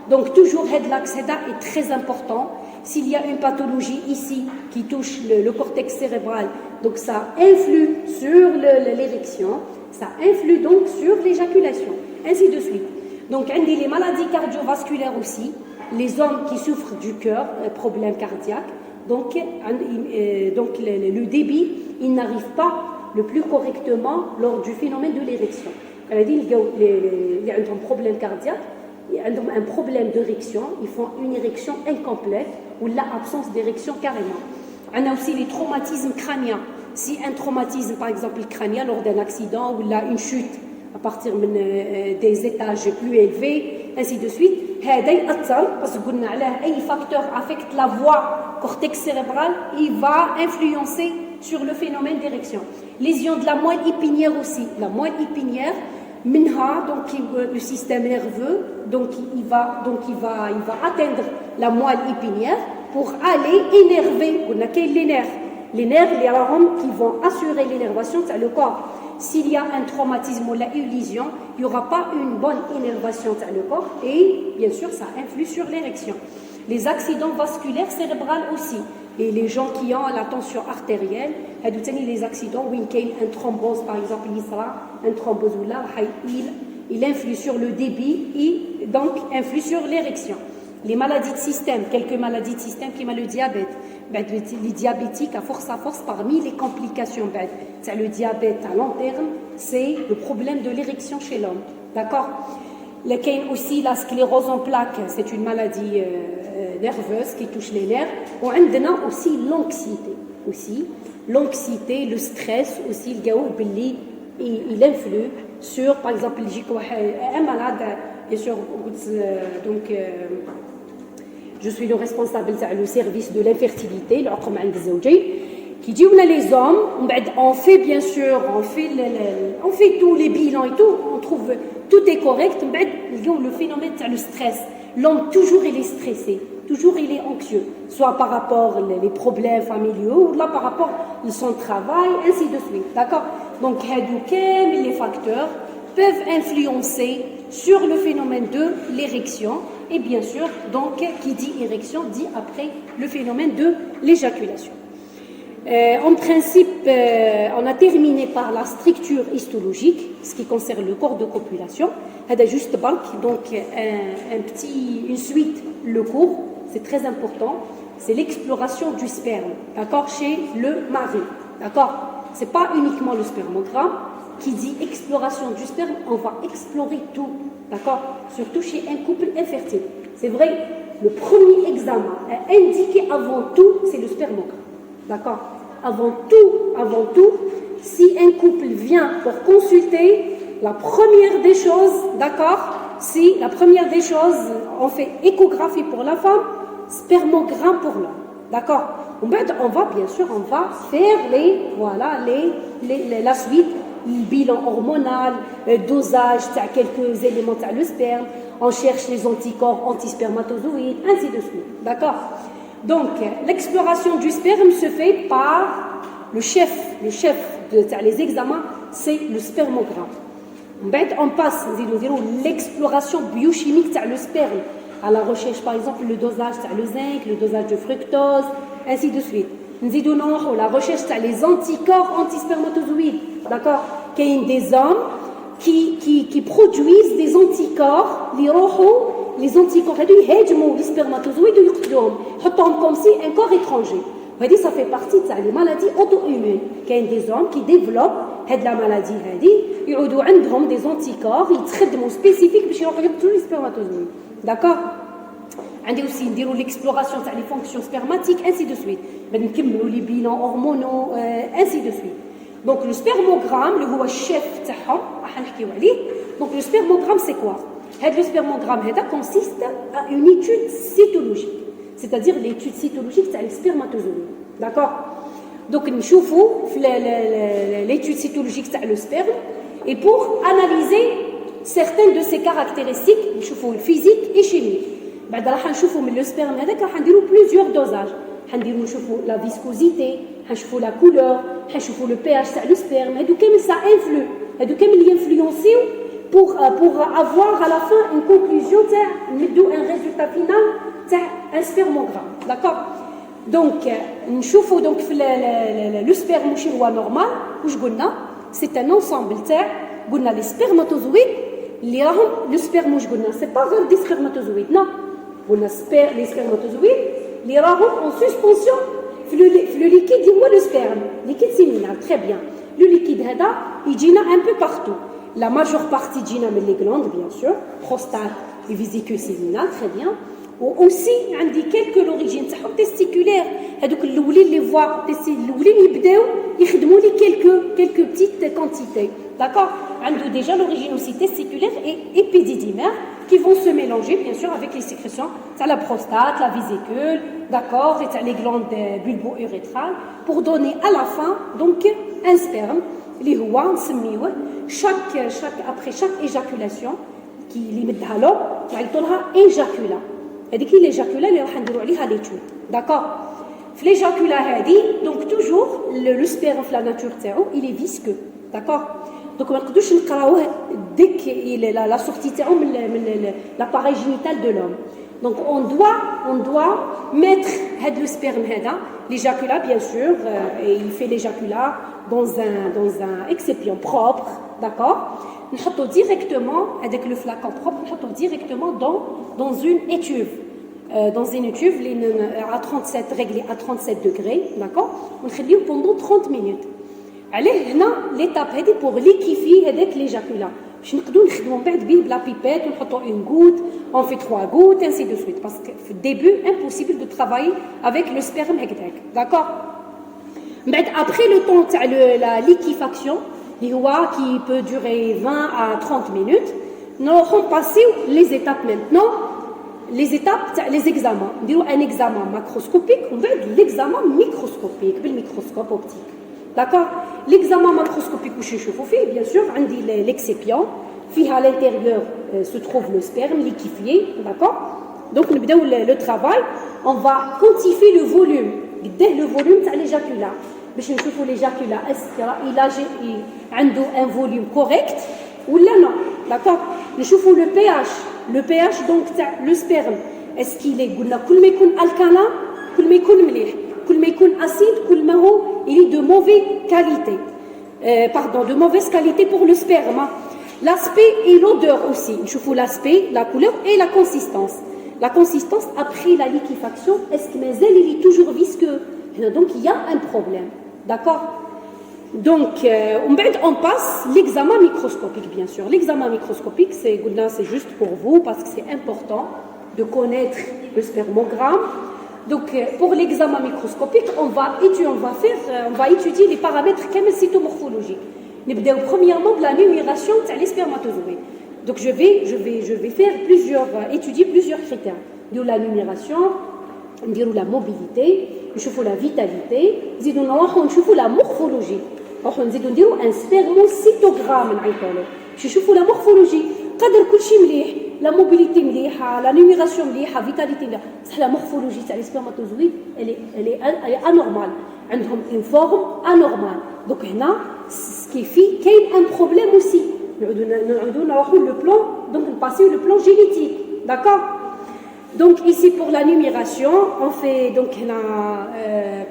donc toujours l'axe est très important s'il y a une pathologie ici qui touche le cortex cérébral donc ça influe sur l'érection ça influe donc sur l'éjaculation ainsi de suite donc les maladies cardiovasculaires aussi les hommes qui souffrent du cœur, problèmes cardiaques, donc le débit, il n'arrive pas le plus correctement lors du phénomène de l'érection. Il y a un problème cardiaque, il y a un problème d'érection, ils font une érection incomplète ou l'absence d'érection carrément. On a aussi les traumatismes crâniens. Si un traumatisme, par exemple crânien, lors d'un accident ou là une chute à partir des étages plus élevés, ainsi de suite, parce que un facteur affecte la voie cortex cérébral, il va influencer sur le phénomène d'érection. Lésion de la moelle épinière aussi. La moelle épinière, donc le système nerveux, donc il va atteindre la moelle épinière pour aller énerver. On a les nerfs. les nerfs qui vont assurer l'énervation de le corps. S'il y a un traumatisme ou la illusion, il n'y aura pas une bonne énervation de le corps et bien sûr ça influe sur l'érection. Les accidents vasculaires cérébraux aussi. Et les gens qui ont la tension artérielle, les accidents où il y a un thrombose par exemple, un thrombose ou là, il influe sur le débit et donc influe sur l'érection. Les maladies de système, quelques maladies de système qui ont le diabète. Les diabétiques, à force, parmi les complications, le diabète à long terme, c'est le problème de l'érection chez l'homme. D'accord? Il y a aussi la sclérose en plaques, c'est une maladie nerveuse qui touche les nerfs. On a aussi l'anxiété, le stress aussi, il influe sur, par exemple, un malade, bien sûr, donc je suis le responsable du service de l'infertilité, qui dit on a les hommes, on fait bien sûr, on fait tous les bilans et tout, on trouve tout est correct, le phénomène c'est le stress. L'homme toujours il est stressé, toujours il est anxieux, soit par rapport les problèmes familiaux, ou là par rapport à son travail, ainsi de suite, d'accord? Donc les facteurs peuvent influencer sur le phénomène de l'érection. Et bien sûr, donc, qui dit érection dit après le phénomène de l'éjaculation. En principe, on a terminé par la structure histologique, ce qui concerne le corps de copulation. Il y a juste donc une suite, le cours, c'est très important, c'est l'exploration du sperme, d'accord, chez le mari, d'accord. C'est pas uniquement le spermogramme qui dit exploration du sperme, on va explorer tout, d'accord, surtout chez un couple infertile. C'est vrai, le premier examen indiqué avant tout, c'est le spermogramme, d'accord. Avant tout, si un couple vient pour consulter, la première des choses, d'accord, on fait échographie pour la femme, spermogramme pour l'homme, d'accord. On va faire la suite, le bilan hormonal, le dosage, quelques éléments de le sperme, on cherche les anticorps antispermatozoïdes, ainsi de suite, d'accord. Donc, l'exploration du sperme se fait par le chef des examens, c'est le spermogramme. On passe l'exploration biochimique de le sperme, à la recherche par exemple le dosage de le zinc, le dosage de fructose, ainsi de suite. La recherche les anticorps antispermatozoïdes, d'accord. Il y a des hommes qui produisent des anticorps, les anticorps, les spermatozoïdes, ils comme si un corps étranger. Ça fait partie des maladies auto-immunes. Il y a des hommes qui développent la maladie, ils ont des anticorps, ils traitent spécifiques pour tous les spermatozoïdes. D'accord. On a aussi l'exploration des fonctions spermatiques, ainsi de suite. Les bilans hormonaux, ainsi de suite. Donc le spermogramme, le chef, donc le spermogramme c'est quoi? Le spermogramme consiste à une étude cytologique, c'est-à-dire l'étude cytologique c'est les spermatozoïdes, d'accord. Donc nous voyons l'étude cytologique c'est le sperme, et pour analyser certaines de ses caractéristiques, nous voyons le physique et chimique. Nous voyons le sperme, nous avons plusieurs dosages. Nous voyons la viscosité, nous la couleur, nous le pH de le sperme, ça influe, il influence pour avoir à la fin une conclusion, un résultat final, un spermogramme, d'accord. Donc, nous voyons le sperme normal, c'est un ensemble, les spermatozoïdes, le sperme, c'est pas des spermatozoïdes, non, les spermatozoïdes, les sont en suspension, le liquide, c'est le sperme, liquide séminal, très bien. Le liquide, il vient un peu partout. La majeure partie vient dans les glandes, bien sûr, prostate et vésicule séminale, très bien. Ou aussi, il y a quelques l'origine testiculaire. Donc, les voies testiculaires, ils font quelques petites quantités. D'accord. Il y a déjà l'origine aussi testiculaire et épididymaire qui vont se mélanger, bien sûr, avec les sécrétions. C'est la prostate, la vésicule, d'accord, et les glandes bulbo-urétrales, pour donner à la fin, donc, un sperme. Les rois, après chaque éjaculation, qui limite à l'eau, il y a éjacula. C'est-à-dire qu'il éjacula, il y a l'étude. D'accord. l'éjaculat هذه donc toujours le sperme في la nature تاعو il est visqueux d'accord donc ما نقدروش نقراوه dès que la sortie تاعو من l'appareil génital de l'homme donc on doit mettre هذا le sperme هذا l'éjaculat bien sûr et il fait l'éjaculat dans un excipient propre d'accord نحطو directement avec le flacon propre نحطو directement dans une étuve dans une étuve à 37 réglée à 37 degrés d'accord ونخليه pendant 30 minutes عليه هنا l'étape هذه pour liquéfier هذاك l'éjaculat باش نقدروا نخدموا من بعد به بلا بيبيت ونحطوا une goutte on fait 3 gouttes ainsi de suite parce que في début impossible de travailler avec le sperme هكذاك d'accord من بعد après le temps تاع la liquéfaction اللي هو qui peut durer 20 à 30 minutes نروحوا passer les étapes maintenant les étapes les examens نديروا un examen macroscopique ومن بعد l'examen microscopique بالميكروسكوب optique d'accord l'examen macroscopique واش نشوفوا فيه bien sûr عندي l'excipient فيها à l'intérieur se trouve le sperme liquéfié d'accord donc نبداو le travail on va quantifier le volume قداه le volume تاع l'éjaculat باش نشوفوا l'éjaculat est-ce il a عنده un volume correct ولا non d'accord نشوفوا le pH donc تاع le sperme est-ce qu'il est قلنا كل ما يكون alcalin كل ما يكون مليح كل ما يكون acide كل ما هو il est de mauvaise qualité de mauvaise qualité pour le sperme l'aspect et l'odeur aussi نشوفوا l'aspect la couleur et la consistance après la liquéfaction est-ce que مازال il est toujours visqueux donc il y a un problème d'accord donc on passe l'examen microscopique bien sûr l'examen microscopique c'est juste pour vous parce que c'est important de connaître le spermogramme donc pour l'examen microscopique on va étudier les paramètres cytomorphologiques نبداو premièrement de la numération تاع les spermatozoïdes donc je vais faire étudier plusieurs critères de la numération نديروا la mobilité نشوفوا la vitalité نزيدوا نروحوا نشوفوا la morphologie نروحوا نزيدوا نديروا un spermocytogramme نعيطوا له باش نشوفوا la morphologie قدر كلشي مليح la mobilité مليحه la numération مليحه vitalité مليحه بصح la morphologie تاع les spermatozoïdes elle est anormale عندهم une forme anormale donc هنا ce qui fait qu'il y a un problème aussi نعودوا نروحوا le plan donc passer le plan génétique d'accord donc ici pour la numération on fait donc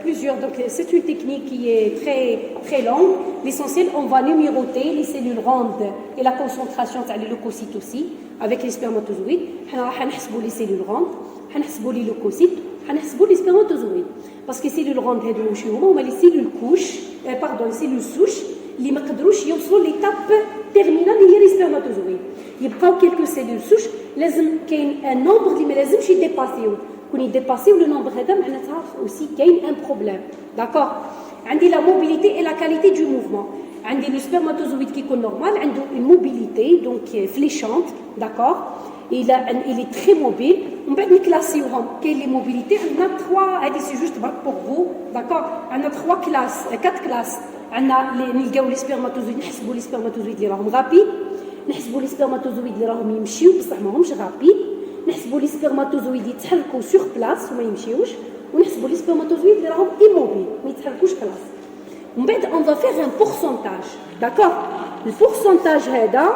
plusieurs donc c'est une technique qui est très très longue l'essentiel on va numéroter les cellules rondes et la concentration تاع les leucocytes aussi avec les spermatozoïdes حنا راح نحسبوا les cellules rondes حنحسبوا les leucocytes حنحسبوا les spermatozoïdes parce que les cellules rondes هادو واش هما les cellules couches les cellules souches اللي ما قدروش يوصلوا l'étape terminale اللي هي les spermatozoïdes يبقاو quelques cellules souches لازم كاين un nombre اللي ما لازمش يديباسيو كون يديباسيو لو نومبر هذا معناتها aussi كاين un problème d'accord عندي la mobilité et la qualité du mouvement عندي le spermatozoïde qui est normal عنده une mobilité donc fléchante d'accord il est très mobile on peut نكلاسيوهم كاين les mobilités عندنا 3 هذه c'est juste pour vous d'accord عندنا 3 classes 4 classes عندنا نلقاو لي سبرماتوزويد نحسبوا لي سبرماتوزويد اللي راهم غابيد نحسبوا لي سبرماتوزويد اللي راهم يمشيو بصح ماهمش غابيد نحسبوا لي سبرماتوزويد يتحركوا سور بلاص وما يمشيوش ونحسبوا لي سبرماتوزويد اللي راهم ايموبيل ما يتحركوش بلاص ومن بعد on va faire un pourcentage d'accord le pourcentage هذا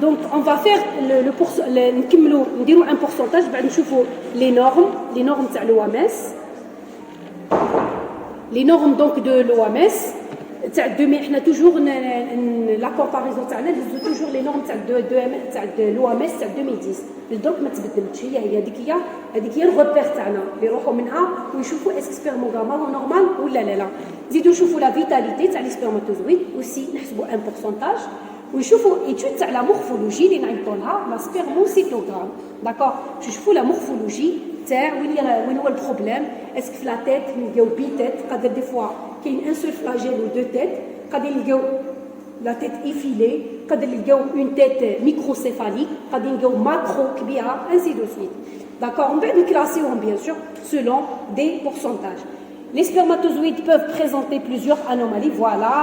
donc on va faire نكملوا نديروا un pourcentage بعد نشوفوا les normes تاع l'OMS les normes donc de l'OMS تاع حنا toujours la comparaison تاعنا ندوزو toujours les normes تاع l'OMS تاع 2010 donc ما تبدلتش هذيك هي الريبير تاعنا اللي يروحوا منها ويشوفوا اسك سبرموغرام هو نورمال ولا لا نزيدو نشوفوا لا فيتاليتي تاع لي سبرماتوزويد aussi نحسبوا ان pourcentage ويشوفوا ايتود تاع لا مورفولوجي اللي نعيطوا لها لا سبرموسيتوغرام داكور نشوفوا لا مورفولوجي تاع وين هو البروبليم اسك في لا تيت نلقاو بيتيت قادر دي فوا كاين ان سول فلاجيل و دو تيت قادر نلقاو لا تيت ايفيلي قادر نلقاو اون تيت ميكروسيفاليك قادر نلقاو ماكرو كبيره انسي دو سويت داكور من بعد نكلاسيوهم بيان سور selon des pourcentages. Les spermatozoïdes peuvent présenter plusieurs anomalies, voilà,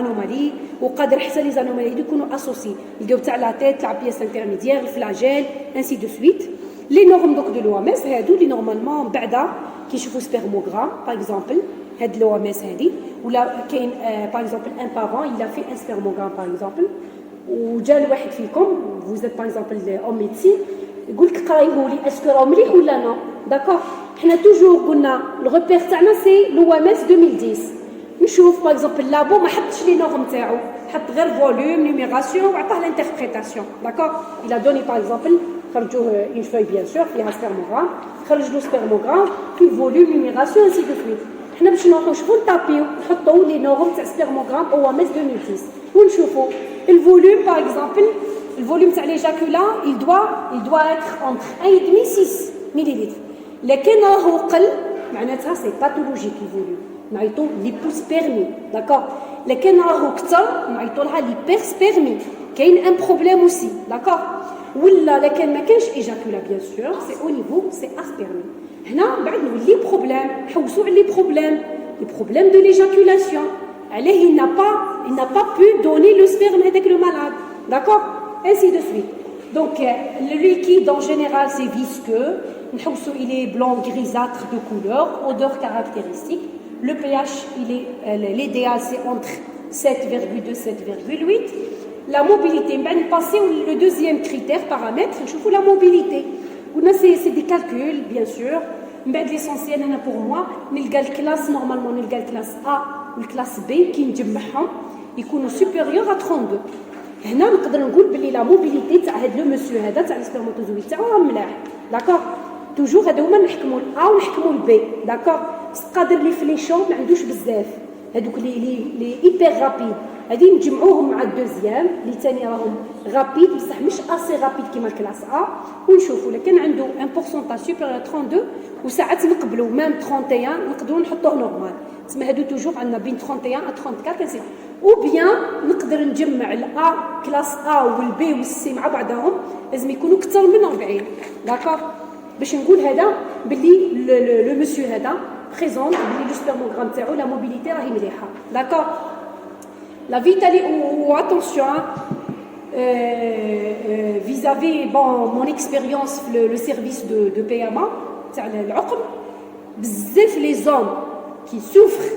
anomalies, ou قادر حتى les anomalies يكونوا associées. نلقاو تاع لا تيت, la pièce intermédiaire, le flagelle, ainsi de suite. لي نورم دوك دو لو ام اس هادو اللي نورمالمون بعدا كيشوفوا سبيرموغرام باغ اكزومبل هاد لو ام اس هادي ولا كاين باغ اكزومبل ان بارون il a fait un spermogramme باغ اكزومبل وجا لواحد فيكم vous êtes باغ اكزومبل اون ميديسين يقول لك قرايبوا لي اسكو راه مليح ولا نو داكور حنا توجور قلنا الريبير تاعنا سي لو ام اس 2010 نشوف باغ اكزومبل لابو ما حطش لي نورم تاعو حط غير فوليوم نيميراسيون وعطاه لانتربريتاسيون داكور il a donné باغ اكزومبل خرجوه اون فوي بيان سور فيها سبيرموغرام خرج له سبيرموغرام في فوليوم نيميراسيون انسي دو سويت حنا باش نروحو نشوفو نطابيو نحطو لي نورم تاع سبيرموغرام او ام اس 2010 ونشوفو الفوليوم باغ اكزومبل الفوليوم تاع ليجاكولا il doit être entre 1,5 6 مليلتر لكن راهو قل معناتها سي باثولوجيك الفوليوم نعيطو ليبوسبيرمي داكور لكن راهو كثر نعيطو لها ليبيرسبيرمي كاين ان بروبليم اوسي داكور ولا لكن ما كانش ايجاكولا بيان سور سي او نيفو سي اسبيرمي هنا بعد نولي بروبليم نحوسوا على لي بروبليم دو ليجاكولاسيون عليه il n'a pas pu donner le sperme avec le malade d'accord ainsi de suite donc le liquide en général c'est visqueux نحوسوا il est blanc grisâtre de couleur odeur caractéristique le pH il est l'idéal c'est entre 7,2 7,8 la mobilité بعد نباسيو le deuxième critère paramètre نشوفوا la mobilité قلنا c'est des calculs bien sûr من بعد l'essentiel انا pour moi نلقى الكلاس نورمالمون نلقى الكلاس A والكلاس B كي نجمعهم يكونوا supérieur à 32 هنا نقدر نقول بلي لا موبيليتي تاع هاد لو مسيو هذا تاع السبرماتوزويد تاعو راه ملاح داكور توجور هادو هما نحكموا A ونحكموا B داكور قادر لي فليشون ما عندوش بزاف هادوك لي ايبر رابيد هادي نجمعوهم مع الدوزيام اللي ثاني راهم رابيد بصح مش اسي رابيد كيما الكلاس A ونشوفوا لكن عنده ان بورسونتاج سوبيريور 32 وساعات نقبلوا ميم 31 نقدروا نحطوه نورمال تسمى هادو توجور عندنا بين 31 و 34 او بيان نقدر نجمع الا كلاس A والبي والسي مع بعضهم لازم يكونوا اكثر من 40 داكور باش نقول هذا باللي لو مسيو هذا بريزون باللي لو سبرموغرام تاعو لا موبيليتي راهي مليحه داكور لا vitalité ou attention vis-à-vis bon mon expérience le service de PMA تاع العقم بزاف les hommes qui souffrent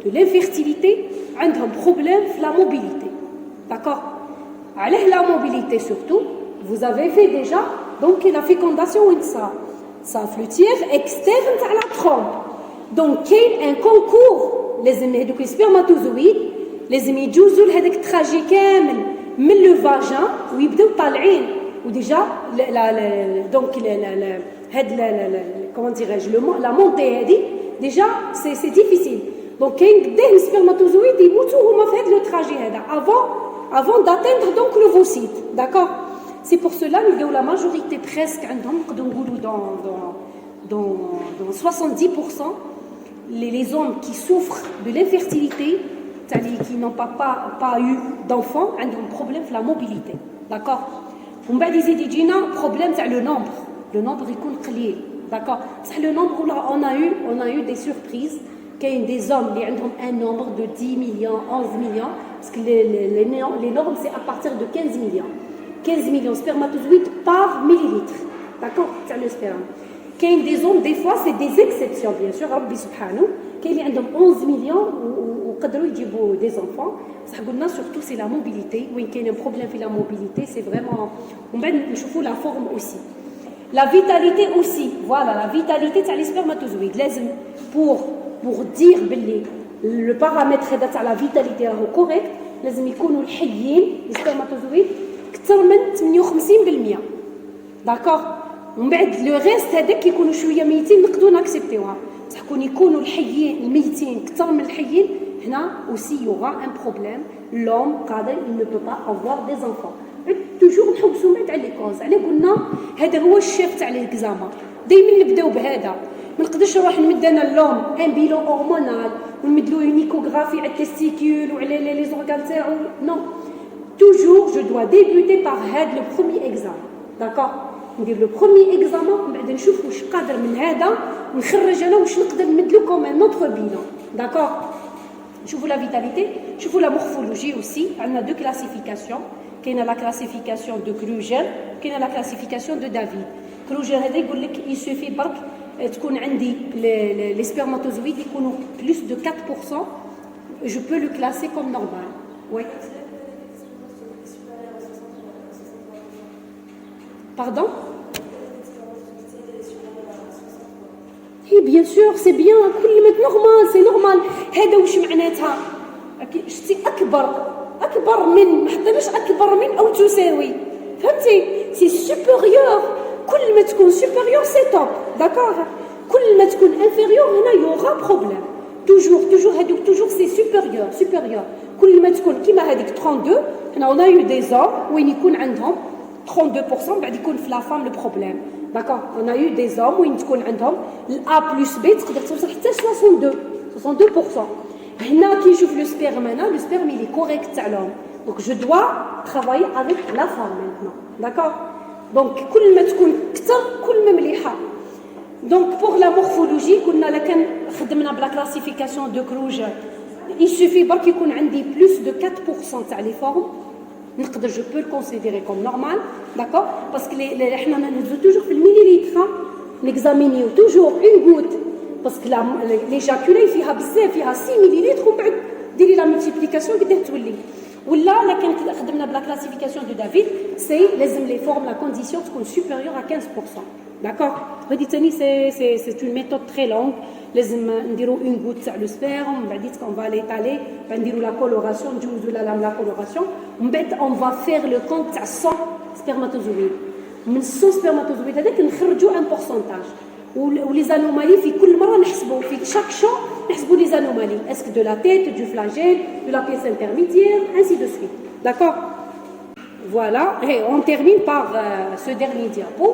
de l'infertilité عندهم problème في la mobilité d'accord عليه la mobilité surtout vous avez fait déjà donc la fécondation وين صار في le externe تاع la trompe donc كاين un concours لازم هذوك السبرماتوزويد لازم يجوزوا لهذاك التراجي كامل من لو فاجان ويبداو طالعين وديجا دونك هاد كومون ديراج لا مونتي هادي ديجا سي ديفيسيل دونك كاين قداه السبرماتوزويد يموتوا هما في هاد لو تراجي هذا avant d'atteindre donc l'ovocyte d'accord c'est pour cela نلقاو la majorité presque عندهم نقدروا نقولوا dans 70% les hommes qui souffrent de l'infertilité qui n'ont pas eu d'enfants ont un problème de la mobilité d'accord ومن بعد يزيد يجينا problème تاع le nombre يكون قليل d'accord صح le nombre on a eu des surprises كاين des hommes اللي عندهم un nombre de 10 millions 11 millions parce que les normes c'est à partir de 15 millions spermatozoïdes par millilitre d'accord تاع le sperme كاين des hommes des fois c'est des exceptions bien sûr ربي سبحانه كاين اللي عندهم 11 millions وقدروا يجيبوا des enfants بصح قلنا surtout c'est la mobilité وين كاين un problème في la mobilité c'est vraiment ومن بعد نشوفوا la forme aussi la vitalité aussi voilà la vitalité تاع les spermatozoïdes لازم pour dire باللي le paramètre هذا تاع la vitalité راهو correct لازم يكونوا الحيين les spermatozoïdes اكثر من 58% d'accord ومن بعد لو ريست هذاك يكونوا شويه ميتين نقدروا ناكسبتيوها بصح كون يكونوا الحيين الميتين اكثر من الحيين هنا aussi il y aura un problème l'homme قادر il ne peut pas avoir des enfants toujours نحوسوا بعد على لي كوز على قلنا هذا هو الشيف تاع ليكزامان دائما نبداو بهذا ما نقدرش نروح نمد انا اللوم ان بيلون هرمونال ونمد له اون ايكوغرافي على التستيكول وعلى لي زورغان تاعو نو toujours je dois débuter par هذا لو بروميير اكزامان داكور ندير لو بروميير اكزامان من بعد نشوف واش قادر من هذا نخرج انا واش نقدر نمد له كوم نوتر بيلون داكور نشوفوا لا فيتاليتي نشوفوا لا مورفولوجي اوسي عندنا دو كلاسيفيكاسيون كاينه لا كلاسيفيكاسيون دو كروجر كاينه لا كلاسيفيكاسيون دو دافيد كروجر هذا يقول لك يسوفي برك تكون عندي les spermatozoïdes يكونوا plus de 4%, je peux le classer comme normal. Oui. Pardon? Oui, bien sûr, c'est bien. كلمة normal, c'est normal. هذا وش معناتها؟ شتي أكبر من، ما حطيناش أكبر من أو تساوي. فهمتي؟ سي supérieur. كل ما تكون supérieur c'est top. D'accord? كل ما تكون inférieur هنا y aura problème. toujours هذوك toujours c'est supérieur. كل ما تكون كيما هذيك 32 هنا on a eu des hommes وين يكون عندهم 32% بعد يكون في la femme le problème. D'accord? On a eu des hommes وين تكون عندهم A plus B تقدر توصل حتى 62%. هنا كي نشوف لو سبيرم هنا لو سبيرم il est correct تاع l'homme. Donc je dois travailler avec la femme maintenant. D'accord? Donc كل ما تكون كثر كل ما مليحه. Donc pour la morphologie كنا لكن خدمنا بلا classification de Kruger. Il suffit برك يكون عندي plus de 4% تاع les formes. نقدر je peux le considérer comme normal. D'accord? Parce que احنا نهزو toujours في المليليتر نexaminer toujours une goutte. Parce que l'éjaculat فيها بزاف فيها 6 مليلتر ومن بعد ديري لا ملتيبليكاسيون قداه تولي. ولا لكن خدمنا بلا كلاسيفيكاسيون دو دافيد سي لازم لي فورم لا كونديسيون تكون سوبيريور à 15%. D'accord? هذه ثاني سي اون ميثود تري لونغ. لازم نديرو اون غوت تاع لو سبيرم ومن بعد كون فا ليتالي بعد نديرو لا كولوراسيون نجوزو لا كولوراسيون ومن بعد اون فا فير لو كونت تاع 100 سبرماتوزويد. من 100 سبرماتوزويد هذاك نخرجوا ان بورسونتاج. ولي زانومالي في كل مره نحسبوا في شاك شو نحسبوا لي زانومالي اسك دو لا تيت دو فلاجيل دو لا بيس انترميديير ainsi de suite. D'accord? Voilà, et on termine par ce dernier diapo.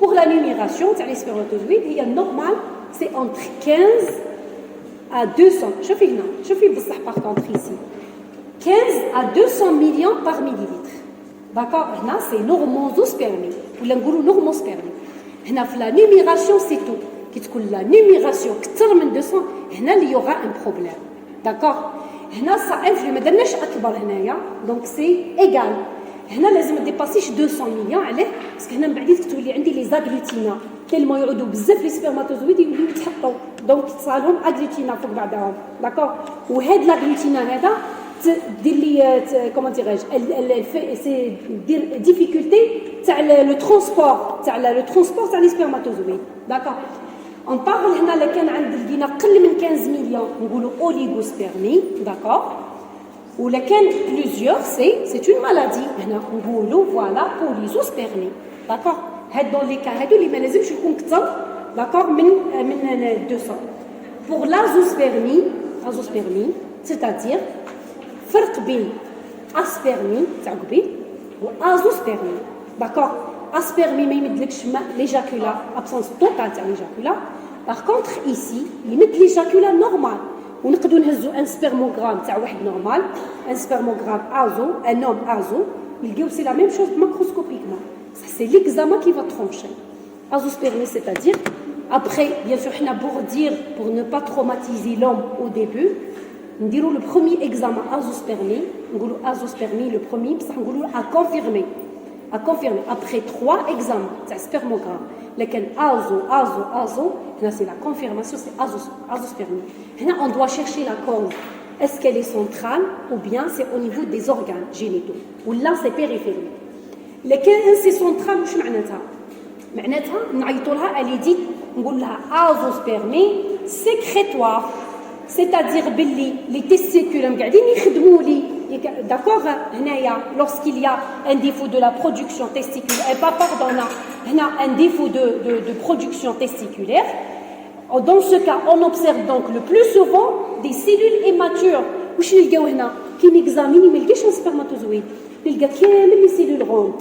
Pour la numération تاع les spermatozoïdes هي normal c'est entre 15 à 200. شوفي بصح par contre ici 15 à 200 millions par millilitre. D'accord? هنا c'est normospermie ولا نقولوا normospermie. هنا في لا نيميراسيون سي تو كي تكون لا نيميراسيون كثر من 200 هنا اللي يوغا ان بروبليم. داكوغ؟ هنا سا انفلو ما درناش اكبر هنايا دونك سي ايغال. هنا لازم ما ديباسيش 200 مليون. علاه؟ باسكو هنا من بعد تولي عندي لي زاغلوتينا تيلمو يعودوا بزاف لي سبرماتوزويد يوليو يتحطوا دونك تصالهم اغلوتينا فوق بعضهم. داكوغ؟ وهاد لاغلوتينا هذا دير لي كومون ديراج سي دير ديفيكولتي تاع لو ترونسبور تاع لي سبرماتوزويد. داكوغ؟ اون بارل هنا اللي كان عند لقينا قل من 15 مليون نقولوا اوليغوسبيرمي. داكوغ؟ ولا كان بلوزيور سي اون مالادي هنا نقولوا فوالا بوليزوسبيرمي. داكوغ؟ هاد دون لي كا هادو اللي ما لازمش يكون كثر. داكوغ؟ من 200. بور لازوسبيرمي سيتادير فرق بين اسبيرمي تاع قبيل وازوسبيرمي. داكوغ؟ اسبيرمي ما يمدلكش ليجاكولا ابسونس توتال تاع ليجاكولا. باغ كونطخ ايسي يمد ليجاكولا نورمال ونقدروا نهزوا ان سبرموغرام تاع واحد نورمال ان سبرموغرام ازو ان نوم ازو نلقاو سي لا ميم شوز ماكروسكوبيكمون. سي l'examen qui va trancher. Azospermie c'est-à-dire après bien sûr حنا pour ne pas traumatiser l'homme au début نديروا le premier examen azospermie نقولوا azospermie le premier بصح نقولوا à confirmer après 3 examens تاع spermogramme. لكن azo هنا c'est la confirmation c'est azospermie. هنا on doit chercher la cause. Est-ce qu'elle est centrale ou bien c'est au niveau des organes génitaux ou là c'est périphérique. لكن سي سونترال واش معناتها نعيطوا لها اليديت نقول لها ازوسبيرمي سيكريتوار c'est-à-dire باللي لي تيستيكولم قاعدين يخدموا لي. داكوغ؟ هنايا lorsqu'il y a un défaut de la production testiculaire هنا un défaut de production testiculaire. Dans ce cas on observe donc le plus souvent des cellules immatures. واش نلقاو هنا كي نيكزاميني ما نلقاش سبرماتوزويد نلقى كامل لي سيلول روند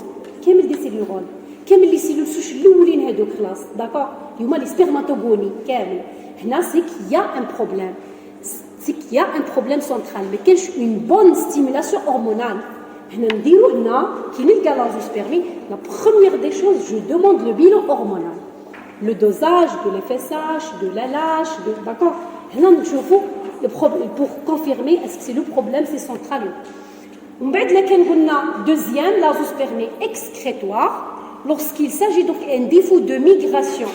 كامل دي سيلول روند كامل لي سيلول سوش الاولين هادو كلاس. داكوغ؟ هما لي سبرماتوغوني كامل. هنا سي كي يا ان بروبليم سي كي يا ان بروبليم سنترال ما كاينش اون بون ستيمولاسيون هرمونال. هنا نديرو هنا كي نلقى لازوسبيرمي لا بروميير دي شوز جو دوموند لو بيلون هرمونال لو دوزاج دو ليفيساج دو لالage داكوغ. هنا نشوفو pour confirmer est-ce que c'est le problème c'est central. ومن بعد لكن قلنا دوزيام لازوسبيرمي اكسكريتوار lorsqu'il s'agit donc d'un défaut de migration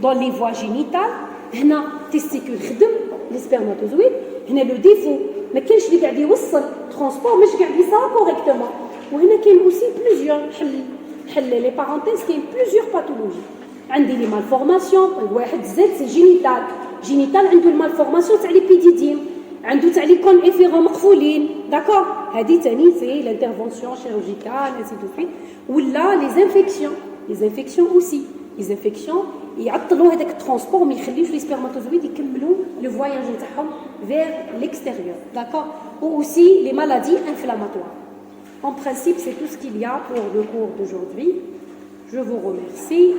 dans les voies génitales, هنا testicule خدم les spermatozoïdes, هنا le défaut ما كاينش اللي قاعد يوصل ترونسبور مش قاعد يصير كوريكتومون وهنا كاين aussi plusieurs حل les parenthèses كاين plusieurs pathologies عندي لي مالفورماسيون واحد زاد سي جينيتال عنده المالفورماسيون تاع لي بيديديم عنده تاع لي كون افيرون مقفولين داكور هذه ثاني سي لانترفونسيون شيروجيكال انسي دو سويت ولا لي انفيكسيون اوسي لي انفيكسيون يعطلوا هذاك الترونسبور ما يخليوش لي سبرماتوزويد يكملوا لو فواياج نتاعهم vers l'extérieur d'accord ou aussi les maladies inflammatoires en principe c'est tout ce qu'il y a pour le cours d'aujourd'hui je vous remercie